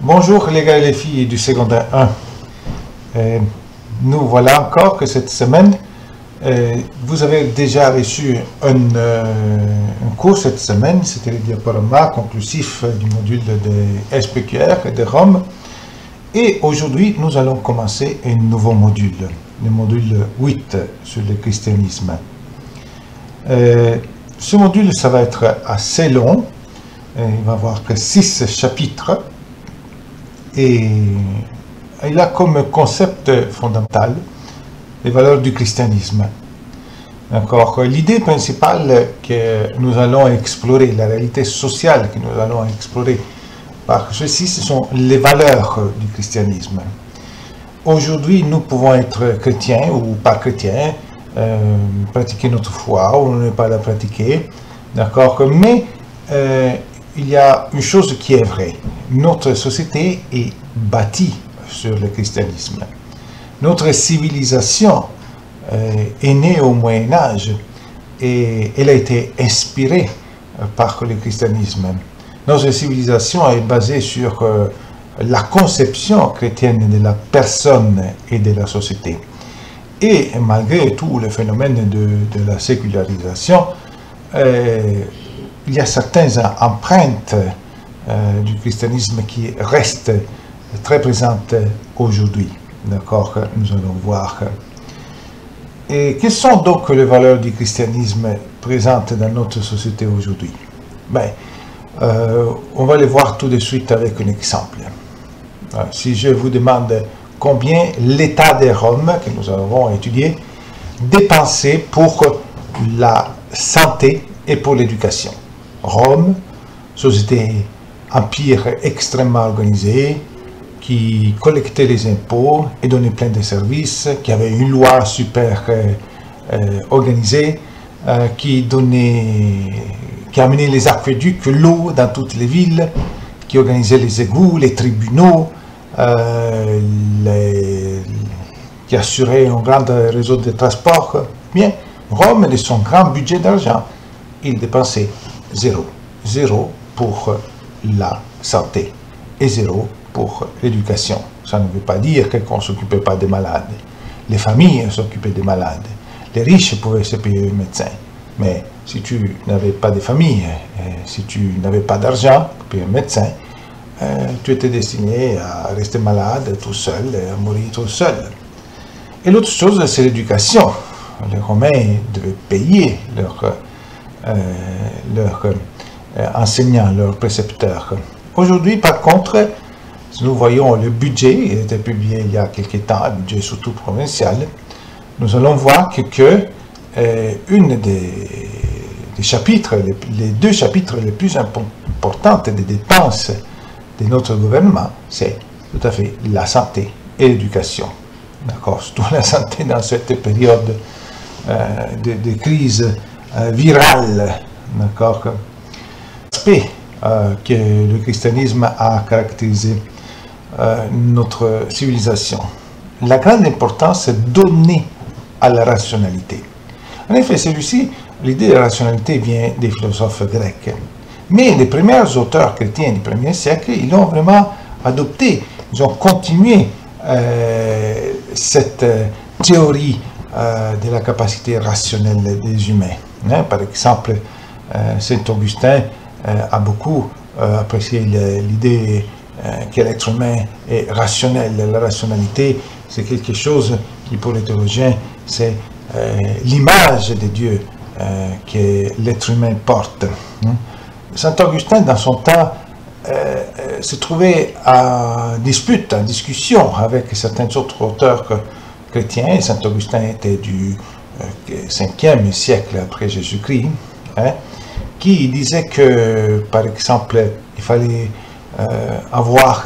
Bonjour les gars et les filles du secondaire 1. Nous voilà encore que cette semaine, vous avez déjà reçu un cours cette semaine, c'était le diaporama conclusif du module de SPQR et de Rome. Et aujourd'hui, nous allons commencer un nouveau module, le module 8 sur le christianisme. Ce module, ça va être assez long, il va avoir que 6 chapitres. Et il a comme concept fondamental les valeurs du christianisme. D'accord. L'idée principale que nous allons explorer, la réalité sociale que nous allons explorer par ceci, ce sont les valeurs du christianisme. Aujourd'hui, nous pouvons être chrétiens ou pas chrétiens, pratiquer notre foi ou ne pas la pratiquer, d'accord. Mais il y a une chose qui est vraie. Notre société est bâtie sur le christianisme. Notre civilisation est née au Moyen-Âge et elle a été inspirée par le christianisme. Notre civilisation est basée sur la conception chrétienne de la personne et de la société. Et malgré tout le phénomène de la sécularisation, il y a certaines empreintes du christianisme qui restent très présentes aujourd'hui. D'accord, nous allons voir. Et quelles sont donc les valeurs du christianisme présentes dans notre société aujourd'hui? On va les voir tout de suite avec un exemple. Si je vous demande combien l'État de Rome, que nous avons étudié, dépensait pour la santé et pour l'éducation. Rome, société, empire extrêmement organisé, qui collectait les impôts et donnait plein de services, qui avait une loi super organisée, qui amenait les aqueducs, l'eau dans toutes les villes, qui organisait les égouts, les tribunaux, qui assurait un grand réseau de transport. Bien, Rome, de son grand budget d'argent, il dépensait zéro. Zéro pour la santé et zéro pour l'éducation. Ça ne veut pas dire qu'on ne s'occupait pas des malades. Les familles s'occupaient des malades. Les riches pouvaient se payer un médecin. Mais si tu n'avais pas de famille, si tu n'avais pas d'argent pour payer un médecin, tu étais destiné à rester malade tout seul, à mourir tout seul. Et l'autre chose, c'est l'éducation. Les Romains devaient payer leurs enseignants, leurs précepteurs. Aujourd'hui, par contre, si nous voyons le budget, il a été publié il y a quelques temps, un budget surtout provincial, nous allons voir que une des chapitres, les 2 chapitres les plus importants des dépenses de notre gouvernement, c'est tout à fait la santé et l'éducation. D'accord, surtout la santé dans cette période de crise virale. D'accord. L'aspect que le christianisme a caractérisé notre civilisation. La grande importance est donnée à la rationalité. En effet, l'idée de la rationalité vient des philosophes grecs. Mais les premiers auteurs chrétiens du 1er siècle, ils l'ont vraiment adopté. Ils ont continué cette théorie de la capacité rationnelle des humains. Par exemple, Saint Augustin a beaucoup apprécié l'idée que l'être humain est rationnel. La rationalité, c'est quelque chose qui, pour les théologiens, c'est l'image de Dieu que l'être humain porte. Saint Augustin, dans son temps, se trouvait en dispute, en discussion avec certains autres auteurs chrétiens. Saint Augustin était du 5e siècle après Jésus-Christ, qui disait que, par exemple, il fallait avoir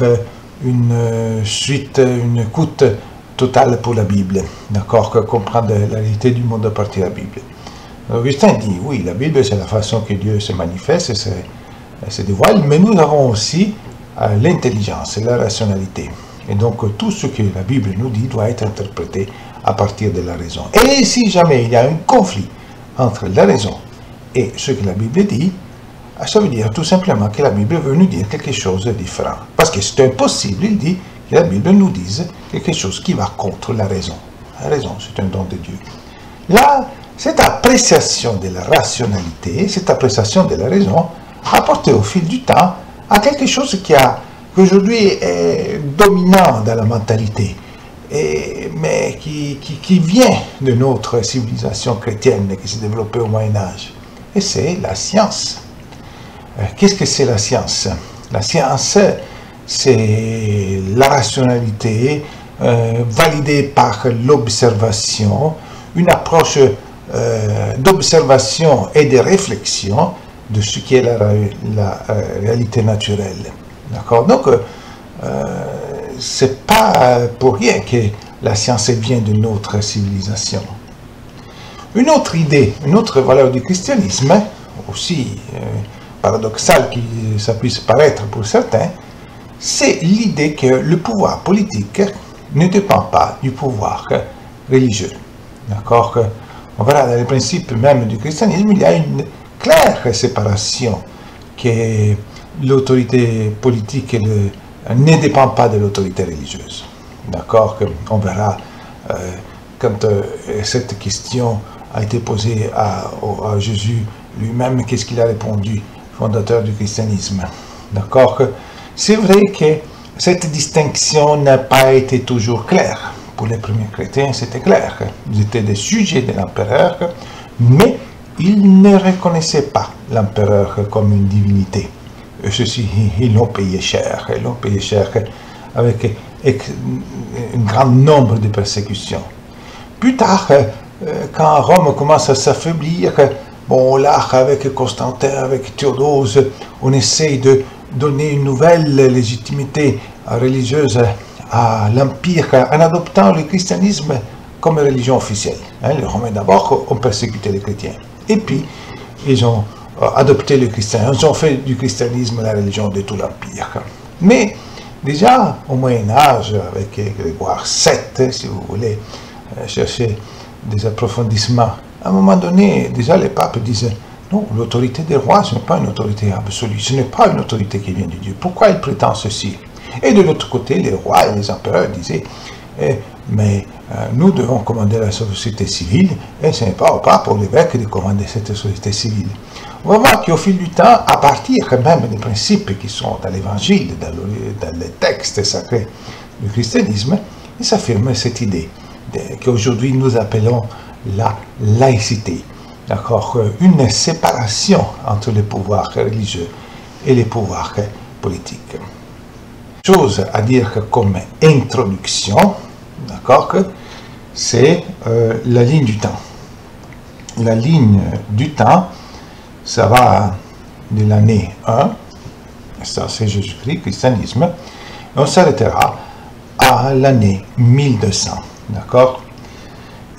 une suite, une écoute totale pour la Bible, d'accord, comprendre la réalité du monde à partir de la Bible. Augustin dit, oui, la Bible, c'est la façon que Dieu se manifeste, se dévoile, mais nous avons aussi l'intelligence et la rationalité. Et donc, tout ce que la Bible nous dit doit être interprété à partir de la raison. Et si jamais il y a un conflit entre la raison et ce que la Bible dit, ça veut dire tout simplement que la Bible veut nous dire quelque chose de différent. Parce que c'est impossible, il dit, que la Bible nous dise quelque chose qui va contre la raison. La raison, c'est un don de Dieu. Là, cette appréciation de la rationalité, cette appréciation de la raison, a porté au fil du temps à quelque chose qui aujourd'hui est dominant dans la mentalité, mais qui vient de notre civilisation chrétienne qui s'est développée au Moyen-Âge. Et c'est la science. Qu'est-ce que c'est la science? La science, c'est la rationalité validée par l'observation, une approche d'observation et de réflexion de ce qui est la réalité naturelle. D'accord? Donc, c'est pas pour rien que la science vient de notre civilisation. Une autre idée, une autre valeur du christianisme, aussi paradoxale que ça puisse paraître pour certains, c'est l'idée que le pouvoir politique ne dépend pas du pouvoir religieux. D'accord? On verra dans les principes même du christianisme, il y a une claire séparation que l'autorité politique ne dépend pas de l'autorité religieuse. D'accord? On verra quand cette question a été posée à Jésus lui-même, qu'est-ce qu'il a répondu, fondateur du christianisme. D'accord? C'est vrai que cette distinction n'a pas été toujours claire. Pour les premiers chrétiens, c'était clair. Ils étaient des sujets de l'empereur, mais ils ne reconnaissaient pas l'empereur comme une divinité. Et ceci, ils l'ont payé cher. Ils l'ont payé cher avec un grand nombre de persécutions. Plus tard, quand Rome commence à s'affaiblir, bon là, avec Constantin, avec Théodose, on essaye de donner une nouvelle légitimité religieuse à l'Empire en adoptant le christianisme comme religion officielle. Les Romains d'abord ont persécuté les chrétiens. Et puis, ils ont adopté le christianisme. Ils ont fait du christianisme la religion de tout l'Empire. Mais déjà, au Moyen-Âge, avec Grégoire VII, si vous voulez chercher des approfondissements, à un moment donné, déjà les papes disaient non, l'autorité des rois, ce n'est pas une autorité absolue, ce n'est pas une autorité qui vient de Dieu. Pourquoi il prétend ceci? Et de l'autre côté, les rois et les empereurs disaient mais nous devons commander la société civile et ce n'est pas au pape ou aux évêques de commander cette société civile. On va voir qu'au fil du temps, à partir même des principes qui sont dans l'Évangile, dans les textes sacrés du christianisme, il s'affirme cette idée qu'aujourd'hui nous appelons la laïcité. D'accord? Une séparation entre les pouvoirs religieux et les pouvoirs politiques. Chose à dire comme introduction, d'accord, c'est la ligne du temps. La ligne du temps, ça va de l'année 1, ça c'est Jésus-Christ, christianisme, et on s'arrêtera à l'année 1200, d'accord?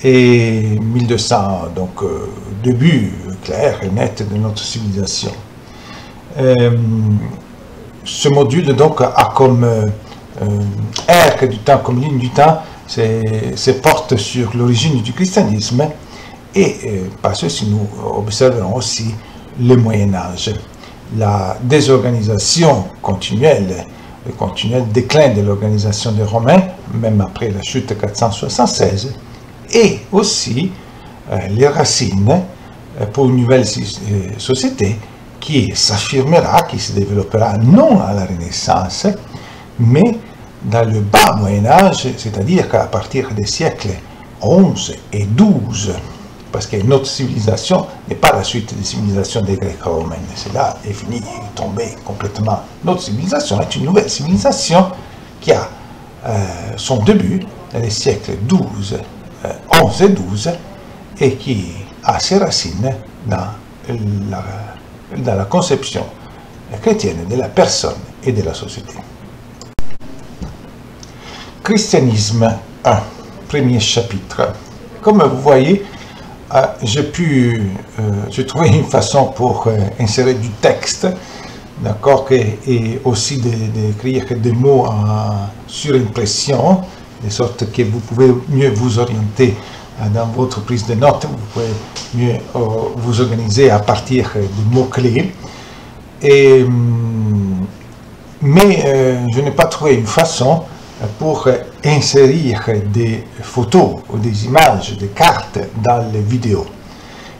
Et 1200, donc début clair et net de notre civilisation. Ce module donc a comme arc du temps, comme ligne du temps, se porte sur l'origine du christianisme et par ceci nous observerons aussi le Moyen-Âge, la désorganisation continuelle, le continuel déclin de l'organisation des Romains, même après la chute 476, et aussi les racines pour une nouvelle société qui s'affirmera, qui se développera non à la Renaissance, mais dans le bas Moyen-Âge, c'est-à-dire qu'à partir des siècles 11 et 12, parce que notre civilisation n'est pas la suite des civilisations des Grecs romaines, cela est fini, est tombé complètement. Notre civilisation est une nouvelle civilisation qui a son début dans les siècles 11 et 12, et qui a ses racines dans la conception chrétienne de la personne et de la société. Christianisme 1, premier chapitre. Comme vous voyez, j'ai trouvé une façon pour insérer du texte, d'accord, et aussi d'écrire des mots en surimpression, de sorte que vous pouvez mieux vous orienter dans votre prise de notes, vous pouvez mieux vous organiser à partir des mots-clés. Mais je n'ai pas trouvé une façon pour insérer des photos ou des images, des cartes dans les vidéos.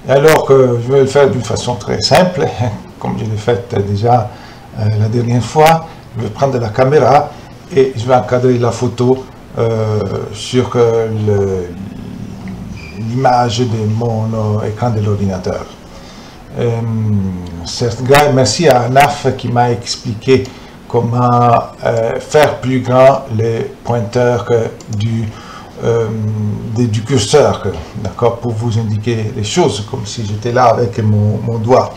Alors je vais le faire d'une façon très simple, comme je l'ai fait déjà la dernière fois. Je vais prendre la caméra et je vais encadrer la photo sur l'image de mon écran de l'ordinateur. Merci à Naf qui m'a expliqué comment faire plus grand les pointeurs du curseur, d'accord, pour vous indiquer les choses, comme si j'étais là avec mon doigt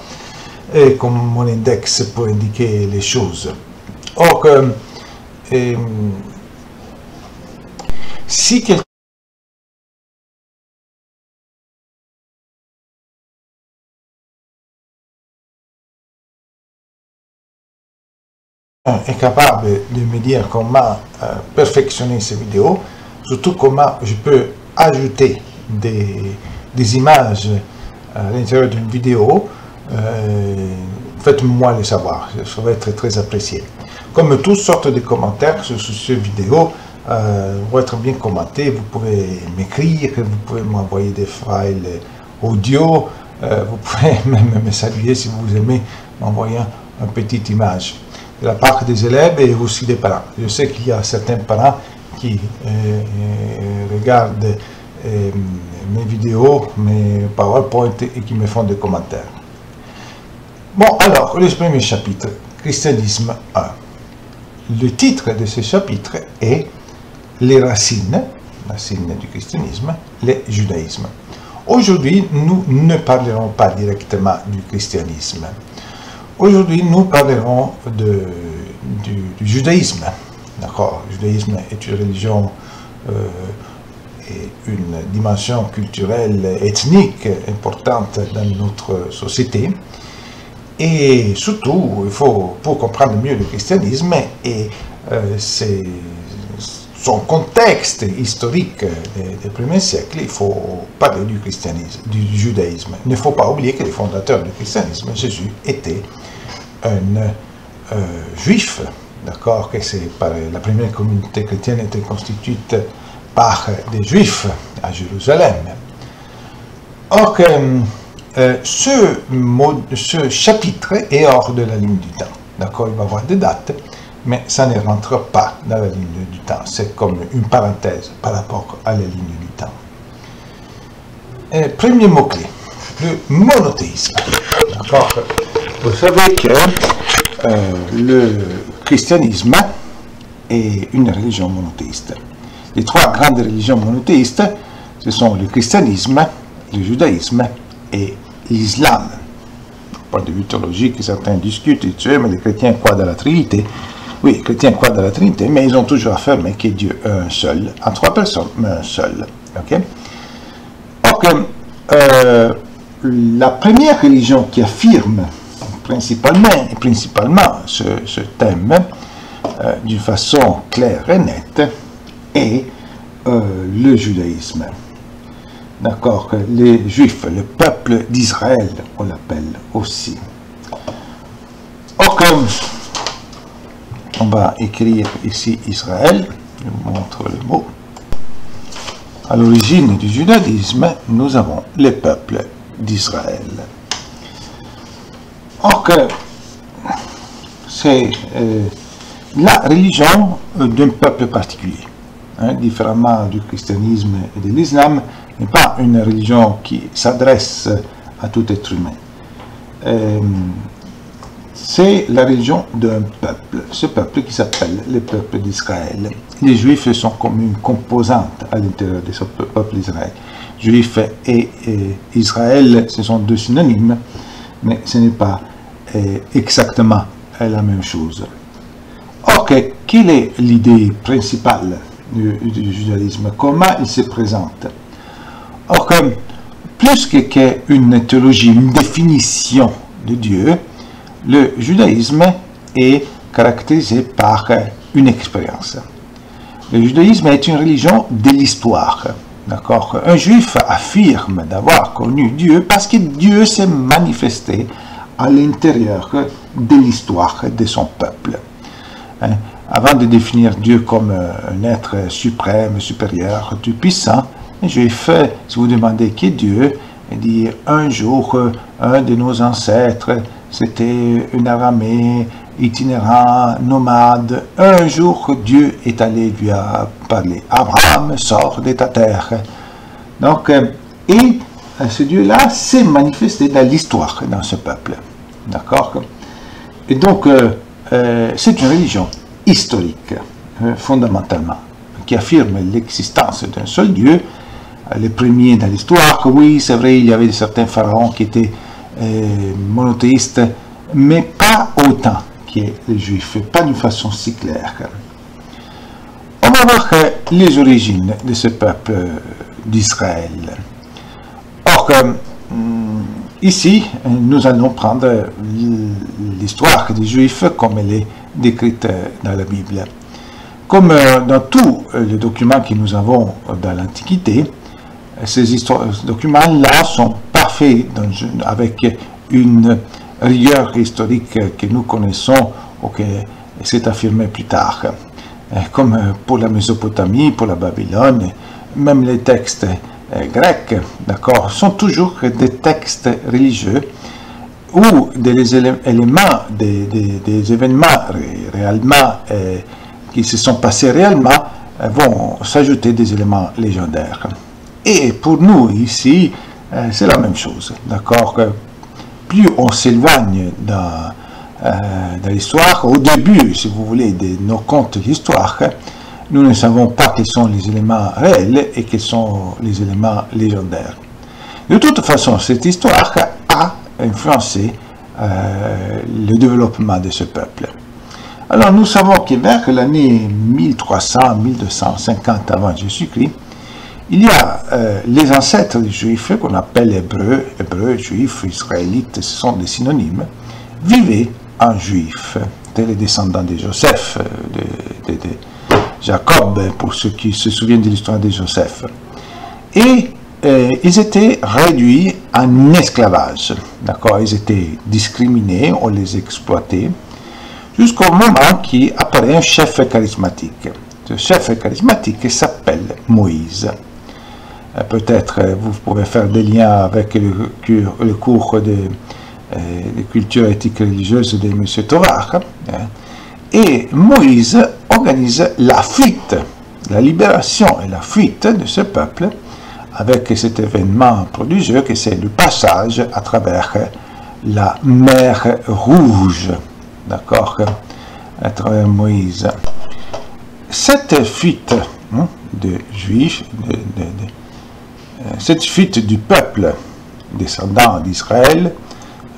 et comme mon index pour indiquer les choses. Or, si quelqu'un est capable de me dire comment perfectionner ces vidéos, surtout comment je peux ajouter des images à l'intérieur d'une vidéo, faites-moi le savoir, ça va être très apprécié. Comme toutes sortes de commentaires sur cette vidéo vont être bien commentés, vous pouvez m'écrire, vous pouvez m'envoyer des files audio, vous pouvez même me saluer si vous aimez m'envoyer une petite image. De la part des élèves et aussi des parents. Je sais qu'il y a certains parents qui regardent mes vidéos, mes PowerPoint et qui me font des commentaires. Bon, alors, le premier chapitre, Christianisme 1. Le titre de ce chapitre est Les racines du christianisme, le judaïsme. Aujourd'hui, nous ne parlerons pas directement du christianisme. Aujourd'hui, nous parlerons du judaïsme. D'accord, le judaïsme est une religion et une dimension culturelle, ethnique importante dans notre société. Et surtout, pour comprendre mieux le christianisme et son contexte historique des premiers siècles, il faut parler du christianisme, du judaïsme. Il ne faut pas oublier que les fondateurs du christianisme, Jésus, était un juif, d'accord, que la première communauté chrétienne était constituée par des juifs à Jérusalem. Or, ce chapitre est hors de la ligne du temps, d'accord, il va y avoir des dates, mais ça ne rentre pas dans la ligne du temps, c'est comme une parenthèse par rapport à la ligne du temps. Premier mot-clé, le monothéisme, d'accord. Vous savez que le christianisme est une religion monothéiste. Les trois grandes religions monothéistes, ce sont le christianisme, le judaïsme et l'islam. Du point de vue théologique, certains discutent, mais les chrétiens croient dans la Trinité. Oui, les chrétiens croient dans la Trinité, mais ils ont toujours affirmé que Dieu est un seul, en trois personnes, mais un seul. Okay? Donc, la première religion qui affirme principalement ce thème d'une façon claire et nette est le judaïsme. D'accord, les juifs, le peuple d'Israël, on l'appelle aussi. Ok, on va écrire ici Israël, je vous montre le mot. À l'origine du judaïsme, nous avons le peuple d'Israël. Donc, c'est la religion d'un peuple particulier. Hein, différemment du christianisme et de l'islam, n'est pas une religion qui s'adresse à tout être humain. C'est la religion d'un peuple, ce peuple qui s'appelle le peuple d'Israël. Les Juifs sont comme une composante à l'intérieur de ce peuple d'Israël. Juifs et Israël, ce sont deux synonymes, mais ce n'est pas exactement la même chose. Ok, quelle est l'idée principale du judaïsme? Comment il se présente? Or, plus qu'une théologie, une définition de Dieu, le judaïsme est caractérisé par une expérience. Le judaïsme est une religion de l'histoire. D'accord? Un juif affirme d'avoir connu Dieu parce que Dieu s'est manifesté à l'intérieur de l'histoire de son peuple. Hein? Avant de définir Dieu comme un être suprême, supérieur, tout puissant, les Juifs, si vous demandez qui est Dieu, il dit un jour, un de nos ancêtres, c'était un Aramée, itinérant, nomade. Un jour, Dieu est allé lui a parlé. Abraham, sort de ta terre. Donc, et ce Dieu-là s'est manifesté dans l'histoire, dans ce peuple. D'accord? Et donc, c'est une religion historique, fondamentalement, qui affirme l'existence d'un seul Dieu. Le premier dans l'histoire, oui, c'est vrai, il y avait certains pharaons qui étaient monothéistes, mais pas autant que les Juifs, pas d'une façon si claire. On va voir les origines de ce peuple d'Israël. Or, ici, nous allons prendre l'histoire des Juifs comme elle est décrite dans la Bible. Comme dans tous les documents que nous avons dans l'Antiquité, ces documents-là sont parfaits avec une rigueur historique que nous connaissons ou que s'est affirmée plus tard. Comme pour la Mésopotamie, pour la Babylone, même les textes grecs, d'accord, sont toujours des textes religieux où des éléments, des événements réellement qui se sont passés réellement vont s'ajouter des éléments légendaires. Et pour nous, ici, c'est la même chose, d'accord? Plus on s'éloigne dans l'histoire, au début, si vous voulez, de nos contes d'histoire, nous ne savons pas quels sont les éléments réels et quels sont les éléments légendaires. De toute façon, cette histoire a influencé le développement de ce peuple. Alors, nous savons que vers l'année 1300-1250 avant Jésus-Christ, il y a les ancêtres des Juifs, qu'on appelle Hébreux, Juifs, Israélites, ce sont des synonymes, vivaient en Juifs, les descendants de Joseph, de Jacob, pour ceux qui se souviennent de l'histoire de Joseph. Et ils étaient réduits en esclavage, d'accord? Ils étaient discriminés, on les exploitait, jusqu'au moment qu'apparaît un chef charismatique. Ce chef charismatique s'appelle Moïse. Peut-être vous pouvez faire des liens avec le cours de culture éthique religieuse de M. Tovar. Et Moïse organise la fuite, la libération et la fuite de ce peuple avec cet événement prodigieux que c'est le passage à travers la mer Rouge. D'accord? À travers Moïse. Cette fuite de Juifs, cette fuite du peuple descendant d'Israël,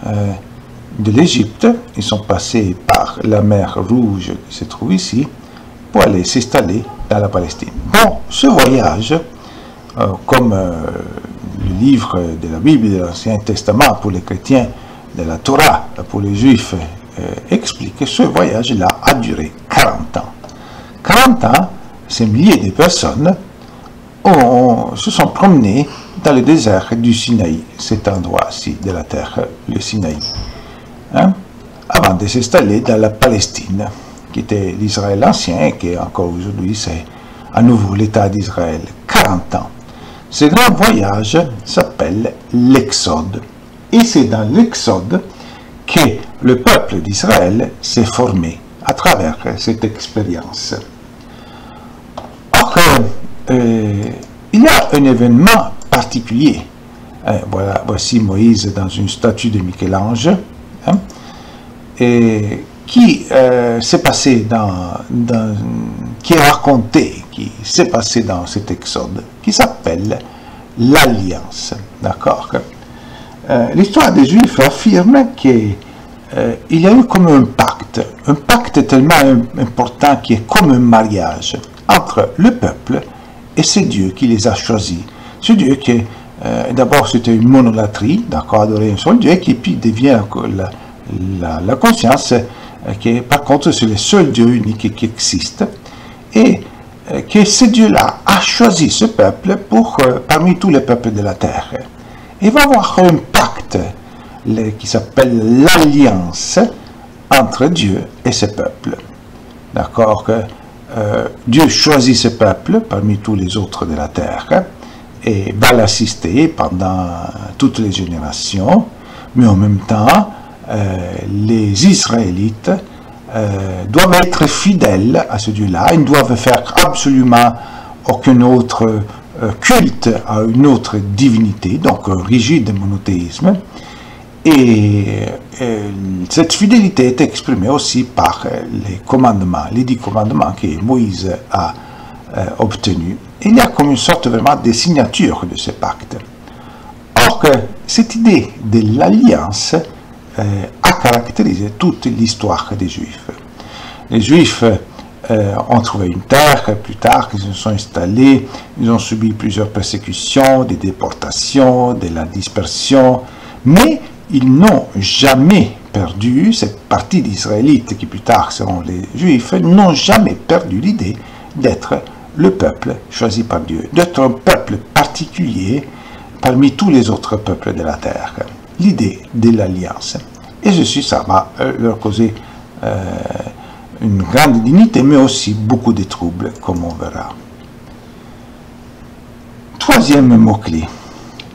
de l'Égypte, ils sont passés par la mer Rouge qui se trouve ici, pour aller s'installer dans la Palestine. Bon, ce voyage, comme le livre de la Bible de l'Ancien Testament pour les chrétiens, de la Torah pour les Juifs, explique que ce voyage-là a duré 40 ans. 40 ans, ces milliers de personnes se sont promenées dans le désert du Sinaï, cet endroit-ci de la terre, le Sinaï, avant de s'installer dans la Palestine, qui était l'Israël ancien et qui encore aujourd'hui c'est à nouveau l'État d'Israël. 40 ans. Ce grand voyage s'appelle l'Exode. Et c'est dans l'Exode que le peuple d'Israël s'est formé à travers cette expérience. Or, il y a un événement particulier. Voici Moïse dans une statue de Michel-Ange, et qui s'est passé qui est raconté, qui s'est passé dans cet exode, qui s'appelle l'Alliance. D'accord? L'histoire des Juifs affirme qu'il y a eu comme un pacte tellement important qui est comme un mariage entre le peuple et ce Dieu qui les a choisis. Ce Dieu qui, d'abord, c'était une monolatrie, d'accord, adorer un seul Dieu, et qui puis devient la conscience que, par contre, c'est le seul Dieu unique qui existe, et que ce Dieu-là a choisi ce peuple parmi tous les peuples de la terre. Il va avoir un pacte qui s'appelle l'Alliance entre Dieu et ses peuples. D'accord, que Dieu choisit ses peuples parmi tous les autres de la terre et va l'assister pendant toutes les générations, mais en même temps, les Israélites doivent être fidèles à ce Dieu-là. Ils ne doivent faire absolument aucun autre culte à une autre divinité, donc rigide monothéisme. Et cette fidélité est exprimée aussi par les commandements, les 10 commandements que Moïse a obtenus. Il y a comme une sorte vraiment de signature de ce pacte. Or, cette idée de l'alliance a caractérisé toute l'histoire des Juifs. Les Juifs ont trouvé une terre, plus tard ils se sont installés, ils ont subi plusieurs persécutions, des déportations, de la dispersion, mais ils n'ont jamais perdu, cette partie d'Israélites qui plus tard seront les Juifs, n'ont jamais perdu l'idée d'être le peuple choisi par Dieu, d'être un peuple particulier parmi tous les autres peuples de la terre. L'idée de l'alliance. Et ceci, ça va leur causer une grande dignité, mais aussi beaucoup de troubles, comme on verra. Troisième mot-clé,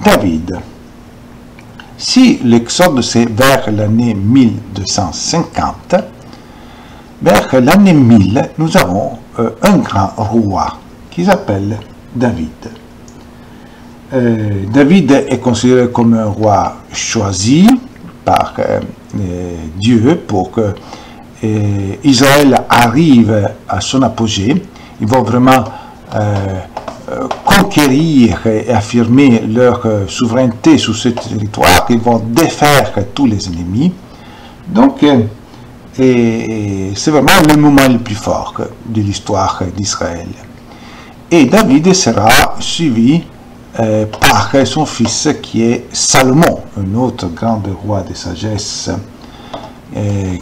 David. Si l'Exode c'est vers l'année 1250, vers l'année 1000, nous avons un grand roi qui s'appelle David. David est considéré comme un roi choisi par Dieu pour que Israël arrive à son apogée. Ils vont vraiment conquérir et affirmer leur souveraineté sur ce territoire. Ils vont défaire tous les ennemis. Donc, c'est vraiment le moment le plus fort de l'histoire d'Israël. Et David sera suivi par son fils qui est Salomon, un autre grand roi de sagesse,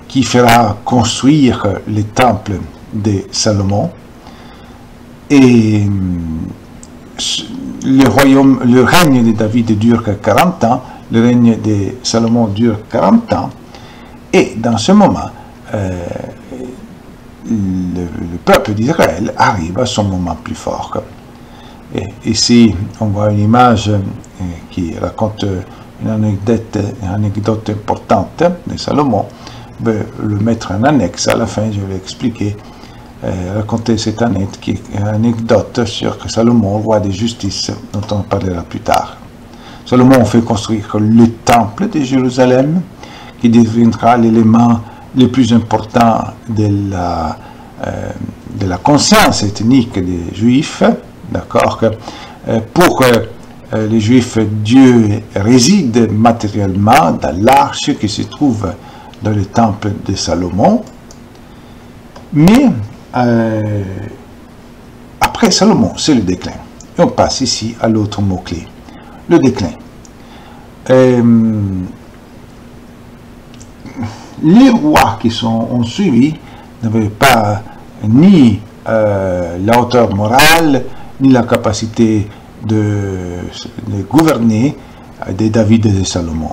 qui fera construire le temple de Salomon. Et le règne de David dure 40 ans, le règne de Salomon dure 40 ans, et dans ce moment, le peuple d'Israël arrive à son moment plus fort. Et ici, on voit une image qui raconte une anecdote importante de Salomon. Je vais le mettre en annexe. À la fin, je vais expliquer, raconter cette anecdote sur Salomon, roi de justice, dont on parlera plus tard. Salomon fait construire le temple de Jérusalem, qui deviendra l'élément le plus important de la conscience ethnique des Juifs. D'accord, pour les Juifs, Dieu réside matériellement dans l'arche qui se trouve dans le temple de Salomon. Mais après Salomon, c'est le déclin. Et on passe ici à l'autre mot-clé, le déclin. Les rois qui ont suivi n'avaient pas ni la hauteur morale, ni la capacité de gouverner de David et de Salomon.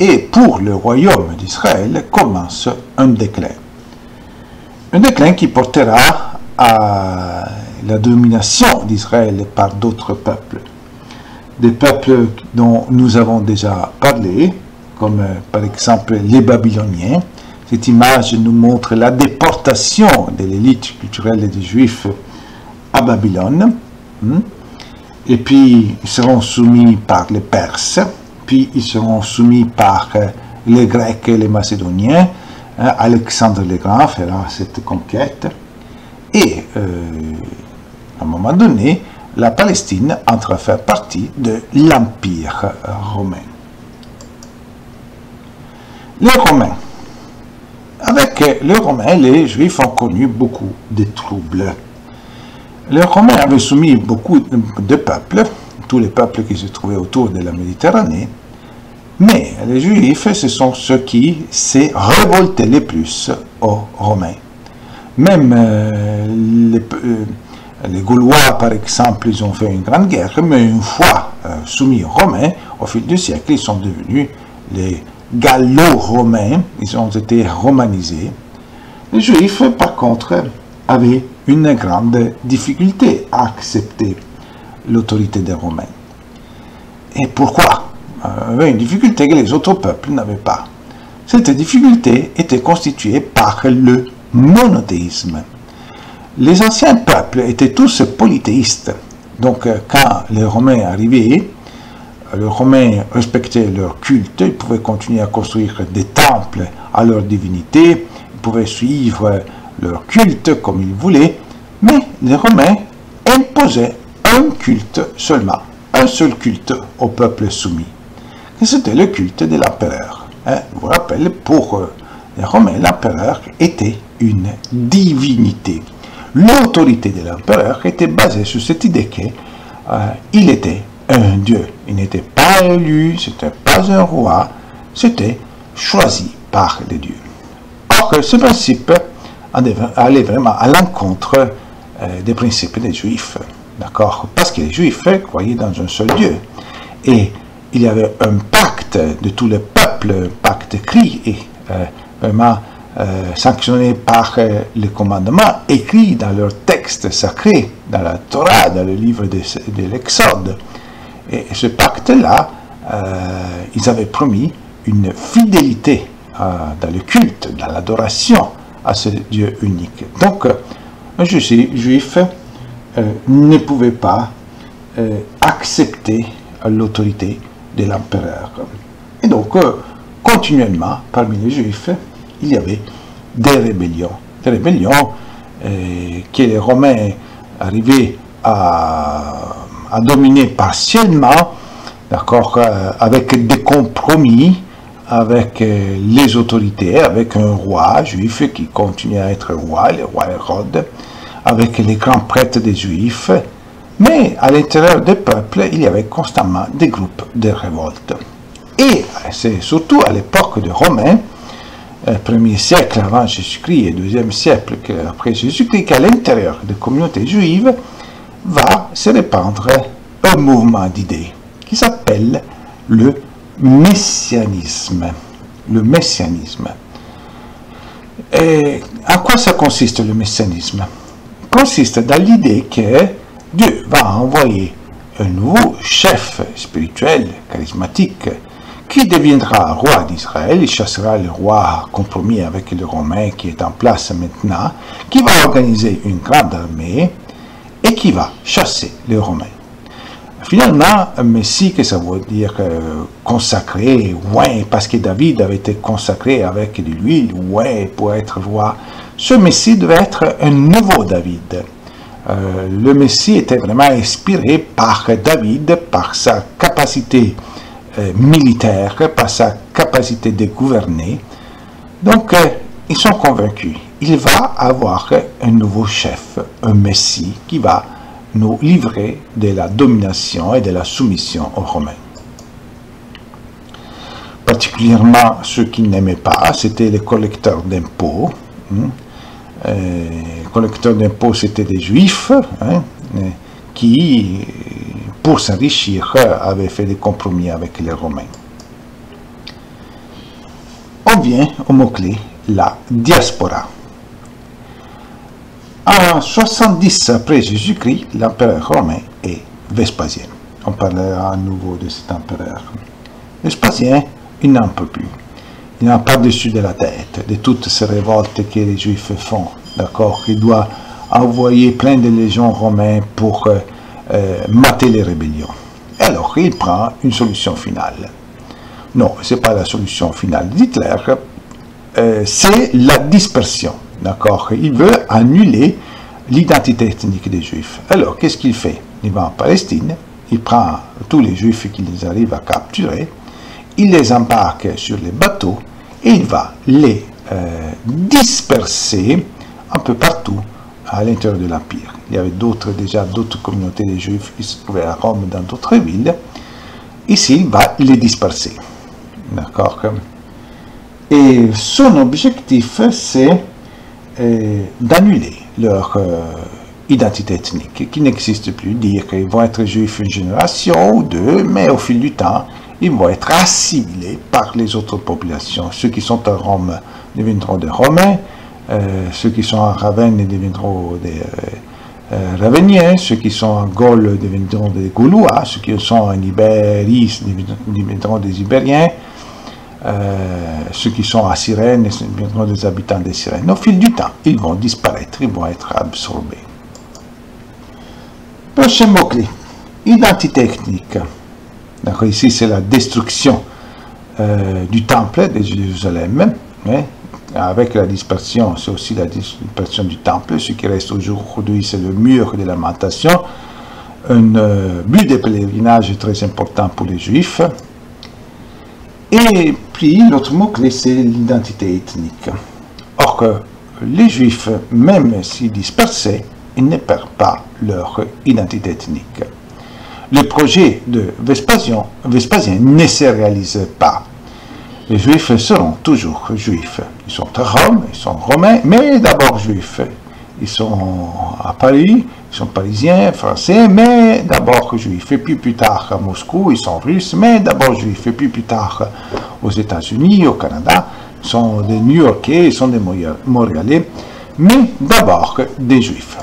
Et pour le royaume d'Israël commence un déclin. Un déclin qui portera à la domination d'Israël par d'autres peuples. Des peuples dont nous avons déjà parlé, comme par exemple les Babyloniens. Cette image nous montre la déportation de l'élite culturelle des Juifs à Babylone. Et puis, ils seront soumis par les Perses, puis ils seront soumis par les Grecs et les Macédoniens. Alexandre le Grand fera cette conquête. Et, à un moment donné, la Palestine entre à faire partie de l'Empire romain. Les Romains. Avec les Romains, les Juifs ont connu beaucoup de troubles. Les Romains avaient soumis beaucoup de peuples, tous les peuples qui se trouvaient autour de la Méditerranée, mais les Juifs, ce sont ceux qui s'est révolté le plus aux Romains. Même les Gaulois, par exemple, ils ont fait une grande guerre, mais une fois soumis aux Romains, au fil du siècle, ils sont devenus les gallo-romains, ils ont été romanisés. Les Juifs, par contre, avaient une grande difficulté à accepter l'autorité des Romains. Et pourquoi? Une difficulté que les autres peuples n'avaient pas. Cette difficulté était constituée par le monothéisme. Les anciens peuples étaient tous polythéistes. Donc, quand les Romains arrivaient, les Romains respectaient leur culte, ils pouvaient continuer à construire des temples à leur divinité, ils pouvaient suivre leur culte comme ils voulaient, mais les Romains imposaient un culte seulement, un seul culte au peuple soumis. Et c'était le culte de l'empereur. Je vous rappelle, pour les Romains, l'empereur était une divinité. L'autorité de l'empereur était basée sur cette idée qu'il était un dieu. Il n'était pas élu, ce n'était pas un roi, c'était choisi par les dieux. Or, ce principe allait vraiment à l'encontre des principes des Juifs. D'accord? Parce que les Juifs croyaient dans un seul Dieu. Et il y avait un pacte de tous les peuples, pacte écrit et vraiment sanctionné par les commandements écrits dans leurs textes sacrés, dans la Torah, dans le livre de l'Exode. Et ce pacte-là, ils avaient promis une fidélité dans le culte, dans l'adoration à ce Dieu unique. Donc, un juif ne pouvait pas accepter l'autorité de l'empereur. Et donc, continuellement, parmi les Juifs, il y avait des rébellions. Des rébellions que les Romains arrivaient à dominer partiellement, d'accord, avec des compromis, avec les autorités, avec un roi juif qui continuait à être roi, le roi Hérode, avec les grands prêtres des Juifs. Mais à l'intérieur des peuples, il y avait constamment des groupes de révolte. Et c'est surtout à l'époque des Romains, 1er siècle avant Jésus-Christ et 2e siècle après Jésus-Christ, qu'à l'intérieur des communautés juives va se répandre un mouvement d'idées qui s'appelle le messianisme. Le messianisme. Et à quoi ça consiste le messianisme? Consiste dans l'idée que Dieu va envoyer un nouveau chef spirituel, charismatique, qui deviendra roi d'Israël. Il chassera le roi compromis avec les Romains qui est en place maintenant, qui va organiser une grande armée et qui va chasser les Romains. Finalement, un Messie, que ça veut dire consacré, oint, parce que David avait été consacré avec de l'huile, oint, pour être roi. Ce Messie devait être un nouveau David. Le Messie était vraiment inspiré par David, par sa capacité militaire, par sa capacité de gouverner. Donc, ils sont convaincus. Il va avoir un nouveau chef, un Messie, qui va nous livrer de la domination et de la soumission aux Romains. Particulièrement ceux qui n'aimaient pas, c'était les collecteurs d'impôts. Les collecteurs d'impôts, c'était des Juifs qui, pour s'enrichir, avaient fait des compromis avec les Romains. On vient au mot-clé, la diaspora. En 70 après Jésus-Christ, l'empereur romain est Vespasien. On parlera à nouveau de cet empereur. Vespasien, il n'en peut plus. Il n'a pas dessus de la tête de toutes ces révoltes que les Juifs font. D'accord? Il doit envoyer plein de légions romaines pour mater les rébellions. Alors, il prend une solution finale. Non, ce n'est pas la solution finale d'Hitler, c'est la dispersion. D'accord? Il veut annuler l'identité ethnique des Juifs. Alors, qu'est-ce qu'il fait? Il va en Palestine, il prend tous les Juifs qu'il arrive à capturer, il les embarque sur les bateaux et il va les disperser un peu partout à l'intérieur de l'Empire. Il y avait déjà d'autres communautés de Juifs qui se trouvaient à Rome, dans d'autres villes. Ici, il va les disperser. D'accord? Et son objectif, c'est d'annuler leur identité ethnique, qui n'existe plus, dire qu'ils vont être juifs une génération ou deux, mais au fil du temps, ils vont être assimilés par les autres populations. Ceux qui sont à Rome deviendront des Romains, ceux qui sont à Ravenne deviendront des Raveniens, ceux qui sont en Gaule deviendront des Gaulois, ceux qui sont en Ibérie deviendront des Ibériens, ceux qui sont à Cyrène deviendront des habitants de Cyrène. Au fil du temps, ils vont disparaître, ils vont être absorbés. Prochain mot-clé, identité ethnique. Donc ici, c'est la destruction du temple de Jérusalem. Avec la dispersion, c'est aussi la dispersion du temple. Ce qui reste aujourd'hui, c'est le mur de lamentation. Un but de pèlerinage très important pour les Juifs. Et puis, l'autre mot-clé, c'est l'identité ethnique. Or que les Juifs, même s'ils dispersaient, ils ne perdent pas leur identité ethnique. Le projet de Vespasien ne se réalise pas. Les Juifs seront toujours Juifs. Ils sont à Rome, ils sont Romains, mais d'abord Juifs. Ils sont à Paris, ils sont Parisiens, Français, mais d'abord Juifs. Et puis plus tard à Moscou, ils sont Russes, mais d'abord Juifs. Et puis plus tard aux États-Unis, au Canada, ils sont des New-Yorkais, ils sont des Montréalais, mais d'abord des Juifs.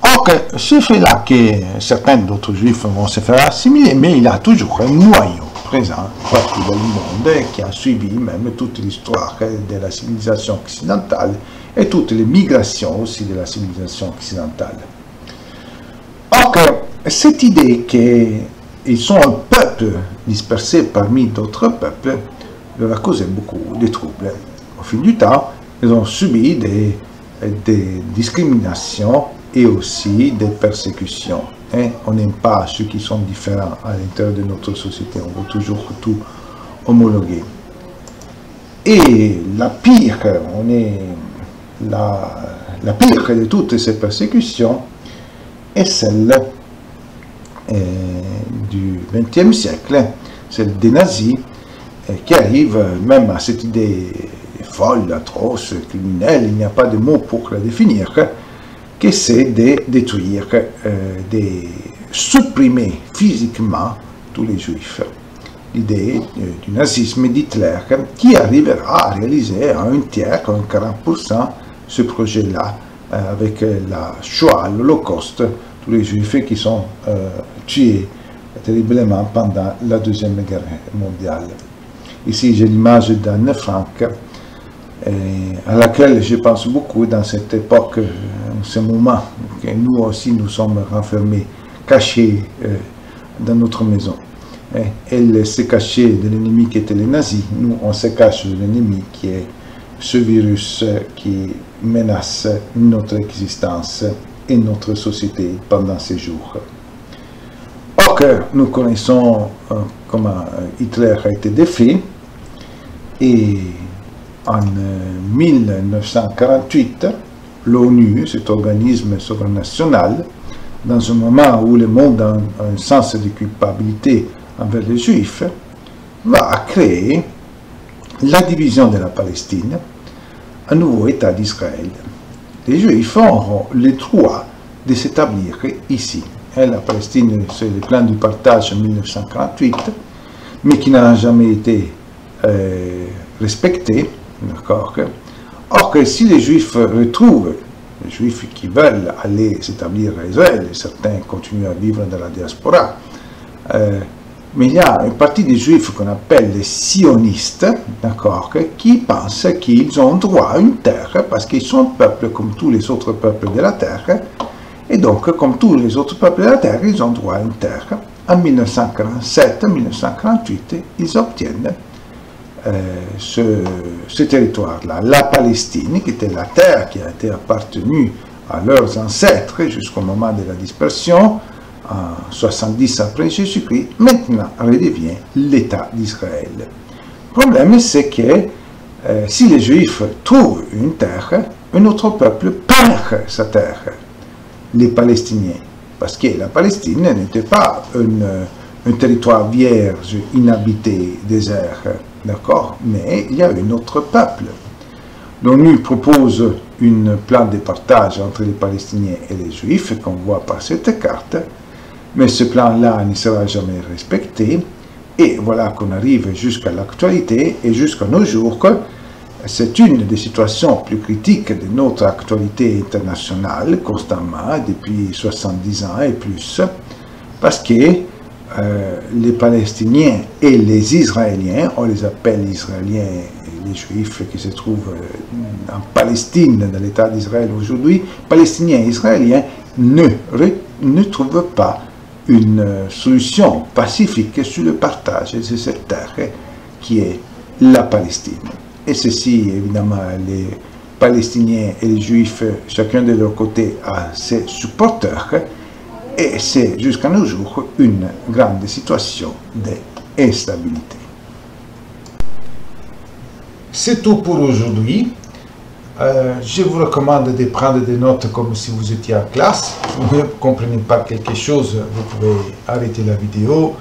Or, ce fait-là que certains d'autres Juifs vont se faire assimiler, mais il y a toujours un noyau présent partout dans le monde qui a suivi même toute l'histoire de la civilisation occidentale et toutes les migrations aussi de la civilisation occidentale. Or, cette idée qu'ils sont un peuple dispersé parmi d'autres peuples leur a causé beaucoup de troubles. Au fil du temps, ils ont subi des discriminations et aussi des persécutions. On n'aime pas ceux qui sont différents à l'intérieur de notre société, on veut toujours tout homologuer. Et la pire de toutes ces persécutions est celle du XXe siècle, celle des nazis, qui arrivent même à cette idée folle, atroce, criminelle, il n'y a pas de mots pour la définir, que c'est de détruire, de supprimer physiquement tous les Juifs. L'idée du nazisme d'Hitler qui arrivera à réaliser à un tiers, à 40%, ce projet-là, avec la Shoah, l'Holocauste, tous les Juifs qui sont tués terriblement pendant la Deuxième Guerre mondiale. Ici, j'ai l'image d'Anne Frank, à laquelle je pense beaucoup dans cette époque, en ce moment, que nous aussi nous sommes renfermés, cachés dans notre maison. Elle s'est cachée de l'ennemi qui était les nazis, nous on se cache de l'ennemi qui est ce virus qui menace notre existence et notre société pendant ces jours. Or que nous connaissons comment Hitler a été défait, et en 1948, l'ONU, cet organisme supranational, dans un moment où le monde a un sens de culpabilité envers les Juifs, va créer la division de la Palestine, un nouveau État d'Israël. Les Juifs auront le droit de s'établir ici. La Palestine, c'est le plan du partage en 1948, mais qui n'a jamais été respecté. Or que si les Juifs retrouvent, les Juifs qui veulent aller s'établir à Israël, et certains continuent à vivre dans la diaspora, mais il y a une partie des Juifs qu'on appelle les sionistes, qui pensent qu'ils ont droit à une terre, parce qu'ils sont un peuple comme tous les autres peuples de la terre, et donc comme tous les autres peuples de la terre, ils ont droit à une terre. En 1947-1948, ils obtiennent ce territoire-là, la Palestine, qui était la terre qui a été appartenue à leurs ancêtres jusqu'au moment de la dispersion, en 70 après Jésus-Christ, maintenant redevient l'État d'Israël. Le problème, c'est que si les Juifs trouvent une terre, un autre peuple perd sa terre, les Palestiniens, parce que la Palestine n'était pas un territoire vierge, inhabité, désert, d'accord, mais il y a un autre peuple. L'ONU propose un plan de partage entre les Palestiniens et les Juifs, qu'on voit par cette carte, mais ce plan-là ne sera jamais respecté, Et voilà qu'on arrive jusqu'à l'actualité et jusqu'à nos jours. C'est une des situations plus critiques de notre actualité internationale, constamment, depuis 70 ans et plus, parce que les Palestiniens et les Israéliens, on les appelle Israéliens et les Juifs qui se trouvent en Palestine, dans l'État d'Israël aujourd'hui, Palestiniens et Israéliens ne trouvent pas une solution pacifique sur le partage de cette terre qui est la Palestine. Et ceci, évidemment, les Palestiniens et les Juifs, chacun de leur côté, a ses supporters. Et c'est jusqu'à nos jours une grande situation d'instabilité. C'est tout pour aujourd'hui. Je vous recommande de prendre des notes comme si vous étiez en classe. Si vous ne comprenez pas quelque chose, vous pouvez arrêter la vidéo,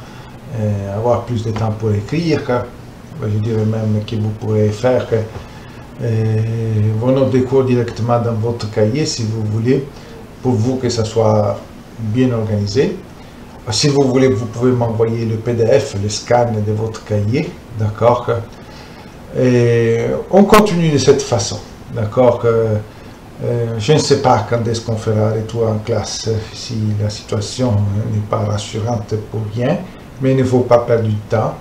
avoir plus de temps pour écrire. Je dirais même que vous pourrez faire vos notes de cours directement dans votre cahier si vous voulez, pour vous que ça soit bien organisé. Si vous voulez, vous pouvez m'envoyer le PDF, le scan de votre cahier, d'accord? Et on continue de cette façon, d'accord? Je ne sais pas quand est-ce qu'on fera retour en classe, si la situation n'est pas rassurante pour rien, mais il ne faut pas perdre du temps.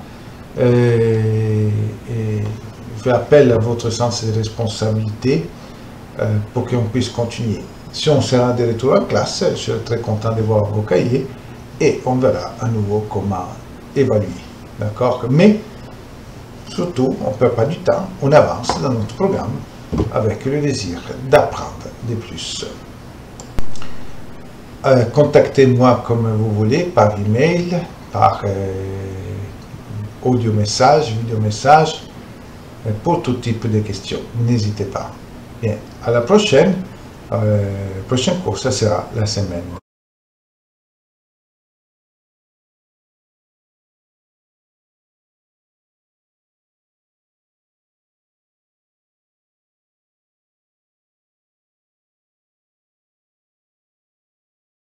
Et je fais appel à votre sens de responsabilité pour qu'on puisse continuer. Si on sera de retour en classe, je serai très content de voir vos cahiers et on verra à nouveau comment évaluer. D'accord? Mais surtout, on ne perd pas du temps, on avance dans notre programme avec le désir d'apprendre de plus. Contactez-moi comme vous voulez, par email, par audio message, vidéo message, pour tout type de questions. N'hésitez pas. Bien, à la prochaine. Prochain cours, ça sera la semaine.